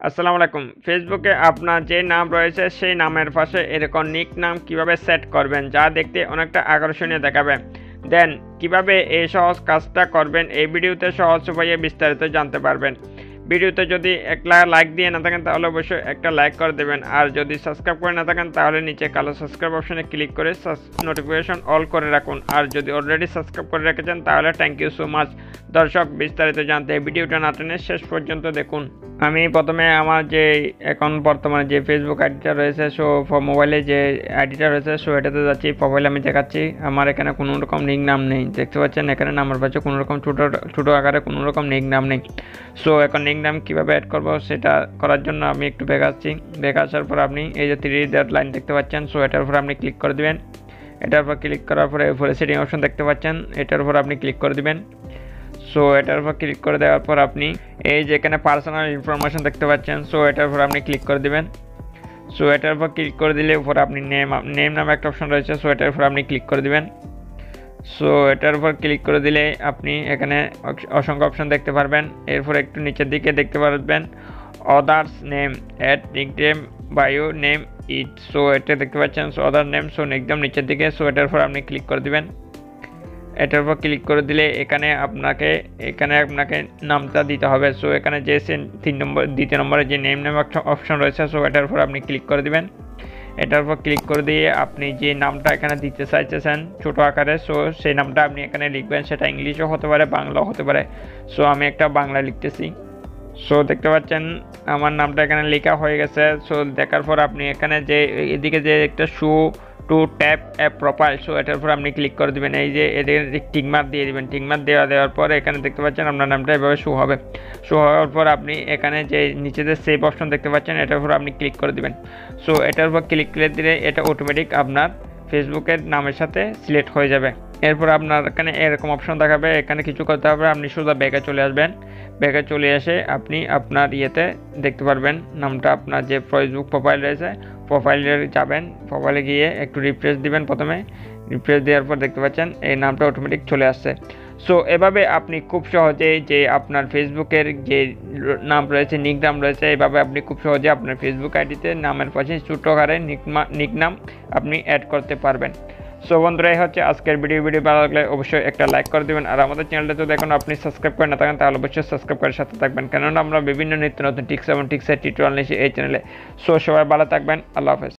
আসসালামু আলাইকুম। ফেসবুকে আপনার যে নাম রয়েছে সেই নামের পাশে এরকম নিক নাম কিভাবে সেট করবেন যা দেখতে অনেকটা আকর্ষণীয় দেখাবে। দেন কিভাবে এই সহজ কাজটা করবেন এই ভিডিওতে সহজ উপায়ে বিস্তারিত জানতে পারবেন। ভিডিওতে যদি একটা লাইক দিয়ে না থাকেন তাহলে অবশ্যই একটা লাইক করে দেবেন, আর যদি সাবস্ক্রাইব করে না থাকেন তাহলে নিচে কালো সাবস্ক্রাইব অপশনে ক্লিক করে নোটিফিকেশন অল করে রাখুন, আর যদি অলরেডি সাবস্ক্রাইব করে রেখেছেন তাহলে থ্যাংক ইউ সো মাচ। দর্শক, বিস্তারিত জানতে ভিডিওটা না টেনে শেষ পর্যন্ত দেখুন। আমি প্রথমে আমার যে এখন বর্তমানে যে ফেসবুক আইডিটা রয়েছে, সো মোবাইলে যে আইডিটা রয়েছে সো এটাতে যাচ্ছি। প্রোফাইলে আমি দেখাচ্ছি আমার এখানে কোনো রকম নিক নাম নেই, দেখতে পাচ্ছেন এখানে নাম্বার পাচ্ছে কোনো রকম ছোটো আকারে কোনো রকম নিক নাম নেই। সো এখন নিক নাম কীভাবে অ্যাড করবো সেটা করার জন্য আমি একটু ব্যাক আসছি। ব্যাক আসার পর আপনি এই যে 3 লাইন দেখতে পাচ্ছেন, সো এটার উপর আপনি ক্লিক করে দেবেন। এটার উপর ক্লিক করার পরে উপরে সেটিং অপশন দেখতে পাচ্ছেন, এটার উপর আপনি ক্লিক করে দেবেন। সো এটার উপর ক্লিক করে দেওয়ার পর আপনি এই যে এখানে পার্সোনাল ইনফরমেশন দেখতে পাচ্ছেন, সো এটার উপর আপনি ক্লিক করে দেবেন। সো এটার উপর ক্লিক করে দিলে উপরে আপনি নেম নামে একটা অপশন রয়েছে, সো এটার উপর আপনি ক্লিক করে দেবেন। সো এটার উপর ক্লিক করে দিলে আপনি এখানে অসংখ্য অপশন দেখতে পারবেন। এরপর একটু নিচের দিকে দেখতে পারবেন others name, add nickname, bio name, it. So এটা দেখতে পাচ্ছেন সো অদার নেম, সো একদম নিচের দিকে। সো এটার উপর আপনি ক্লিক করে দিবেন। এটার উপর ক্লিক করে দিলে এখানে আপনাকে নামটা দিতে হবে। সো এখানে যে দ্বিতীয় নম্বরে যে নেম অপশন রয়েছে, সো এটার উপর আপনি ক্লিক করে দিবেন। এটার উপর ক্লিক করে দিয়ে আপনি যে নামটা এখানে দিতে চাইতেছেন ছোটো আকারে, সো সেই নামটা আপনি এখানে লিখবেন। সেটা ইংলিশও হতে পারে, বাংলাও হতে পারে। সো আমি একটা বাংলা লিখতেছি। সো দেখতে পাচ্ছেন আমার নামটা এখানে লেখা হয়ে গেছে। সো দেখার পর আপনি এখানে যে এদিকে যে একটা show to tap app profile, so এটার উপর আপনি ক্লিক করে দেবেন। এই যে এদের টিকমার্ক দিয়ে দেবেন। টিকমার্ক দেওয়ার পর এখানে দেখতে পাচ্ছেন আপনার নামটা এভাবে শো হবে। শো হওয়ার পর আপনি এখানে যে নিচে যে সেভ অপশন দেখতে পাচ্ছেন এটার উপর আপনি ক্লিক করে দেবেন। সো এটার উপর ক্লিক করে দিলে এটা অটোমেটিক আপনার ফেসবুকের নামের সাথে সিলেক্ট হয়ে যাবে। এরপর আপনার এখানে এরকম অপশন দেখাবে, এখানে কিছু করতে হবে, আপনি শুধু ব্যাগে চলে আসবেন। ব্যাগে চলে এসে আপনি আপনার ইয়েতে দেখতে পারবেন নামটা, আপনার যে ফেসবুক প্রোফাইল রয়েছে প্রোফাইলে যাবেন। প্রোফাইলে গিয়ে একটু রিফ্রেশ দিবেন। প্রথমে রিফ্রেশ দেওয়ার পর দেখতে পাচ্ছেন এই নামটা অটোমেটিক চলে আসছে। সো এভাবে আপনি খুব সহজেই যে আপনার ফেসবুকের যে নাম রয়েছে, নিক নাম রয়েছে, এভাবে আপনি খুব সহজে আপনার ফেসবুক আইডিতে নামের পাশে ছোটো আকারে নিক নাম আপনি অ্যাড করতে পারবেন। সো বন্ধুরা, এই হচ্ছে আজকের ভিডিও ভালো লাগলে অবশ্যই একটা লাইক করে দেবেন, আর আমাদের চ্যানেলটা যদি এখন আপনি সাবস্ক্রাইব করে না থাকেন তাহলে অবশ্যই সাবস্ক্রাইব করে সাথে থাকবেন, কেননা আমরা বিভিন্ন নিত্য নতুন টিক্স এবং টিক্সের টিউটোরিয়াল নিয়েছি এই চ্যানেলে। সো সবাই ভালো থাকবেন, আল্লাহ হাফেজ।